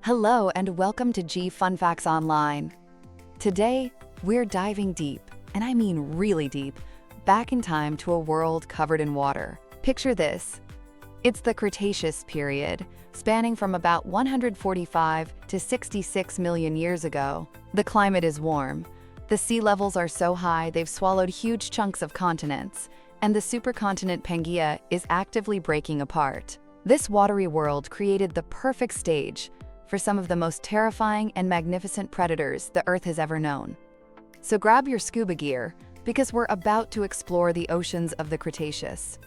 Hello and welcome to G Fun Facts Online. Today, we're diving deep, and I mean really deep, back in time to a world covered in water. Picture this. It's the Cretaceous period, spanning from about 145 to 66 million years ago. The climate is warm. The sea levels are so high they've swallowed huge chunks of continents, and the supercontinent Pangaea is actively breaking apart. This watery world created the perfect stage for some of the most terrifying and magnificent predators the Earth has ever known. So grab your scuba gear, because we're about to explore the oceans of the Cretaceous.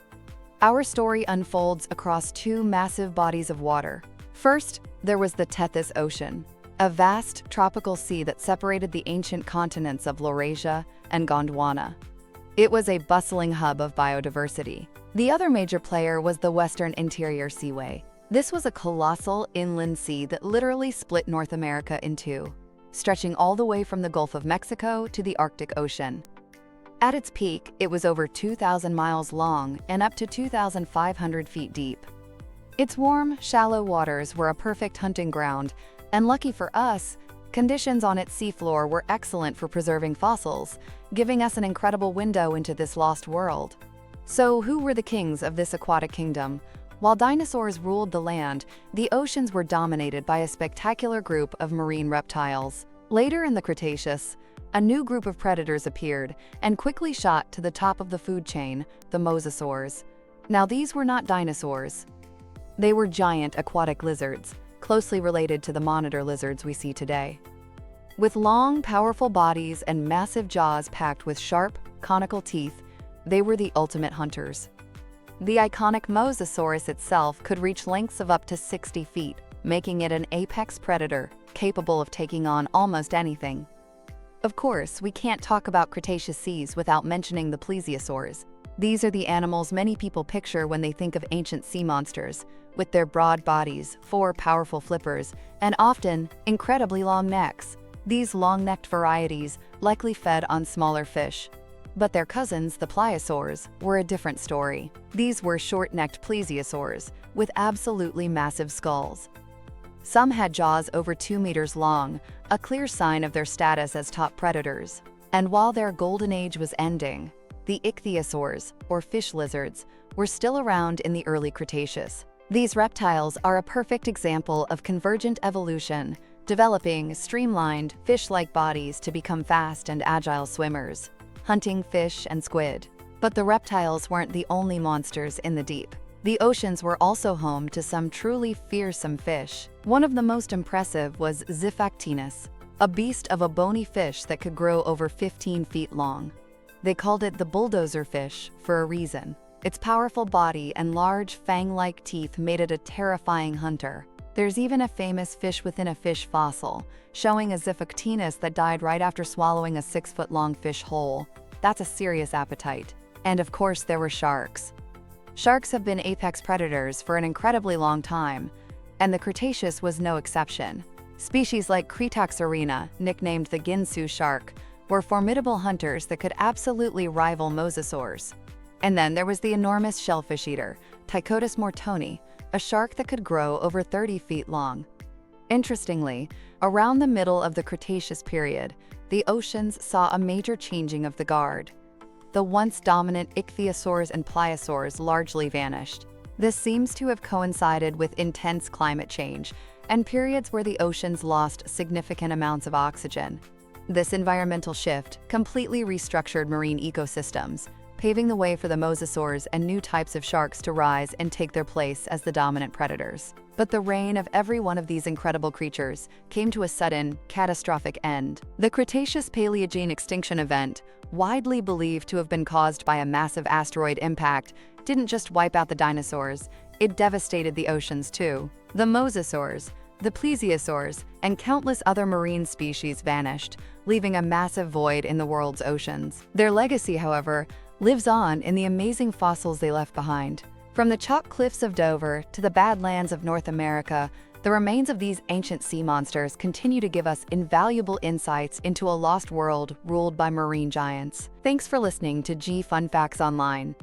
Our story unfolds across two massive bodies of water. First, there was the Tethys Ocean, a vast tropical sea that separated the ancient continents of Laurasia and Gondwana. It was a bustling hub of biodiversity. The other major player was the Western Interior Seaway. This was a colossal inland sea that literally split North America in two, stretching all the way from the Gulf of Mexico to the Arctic Ocean. At its peak, it was over 2,000 miles long and up to 2,500 feet deep. Its warm, shallow waters were a perfect hunting ground, and lucky for us, conditions on its seafloor were excellent for preserving fossils, giving us an incredible window into this lost world. So who were the kings of this aquatic kingdom? While dinosaurs ruled the land, the oceans were dominated by a spectacular group of marine reptiles. Later in the Cretaceous, a new group of predators appeared and quickly shot to the top of the food chain, the mosasaurs. Now these were not dinosaurs. They were giant aquatic lizards, closely related to the monitor lizards we see today. With long, powerful bodies and massive jaws packed with sharp, conical teeth, they were the ultimate hunters. The iconic mosasaurus itself could reach lengths of up to 60 feet, making it an apex predator, capable of taking on almost anything. Of course, we can't talk about Cretaceous seas without mentioning the plesiosaurs. These are the animals many people picture when they think of ancient sea monsters, with their broad bodies, four powerful flippers, and often incredibly long necks. These long-necked varieties likely fed on smaller fish. But their cousins, the plesiosaurs, were a different story. These were short-necked plesiosaurs with absolutely massive skulls. Some had jaws over 2 meters long, a clear sign of their status as top predators. And while their golden age was ending, the ichthyosaurs, or fish lizards, were still around in the early Cretaceous. These reptiles are a perfect example of convergent evolution, developing streamlined, fish-like bodies to become fast and agile swimmers, hunting fish and squid. But the reptiles weren't the only monsters in the deep. The oceans were also home to some truly fearsome fish. One of the most impressive was Xiphactinus, a beast of a bony fish that could grow over 15 feet long. They called it the bulldozer fish for a reason. Its powerful body and large fang-like teeth made it a terrifying hunter. There's even a famous fish-within-a-fish fossil, showing a Xiphactinus that died right after swallowing a 6-foot-long fish whole. That's a serious appetite. And of course, there were sharks. Sharks have been apex predators for an incredibly long time, and the Cretaceous was no exception. Species like Cretaceous-Paleogene, nicknamed the Ginsu shark, were formidable hunters that could absolutely rival mosasaurs. And then there was the enormous shellfish eater, Tychodus mortoni, a shark that could grow over 30 feet long. Interestingly, around the middle of the Cretaceous period, the oceans saw a major changing of the guard. The once dominant ichthyosaurs and plesiosaurs largely vanished. This seems to have coincided with intense climate change and periods where the oceans lost significant amounts of oxygen. This environmental shift completely restructured marine ecosystems, paving the way for the mosasaurs and new types of sharks to rise and take their place as the dominant predators. But the reign of every one of these incredible creatures came to a sudden, catastrophic end. The Cretaceous-Paleogene extinction event, widely believed to have been caused by a massive asteroid impact, didn't just wipe out the dinosaurs, it devastated the oceans too. The mosasaurs, the plesiosaurs, and countless other marine species vanished, leaving a massive void in the world's oceans. Their legacy, however, lives on in the amazing fossils they left behind. From the chalk cliffs of Dover to the badlands of North America, the remains of these ancient sea monsters continue to give us invaluable insights into a lost world ruled by marine giants. Thanks for listening to G Fun Facts Online.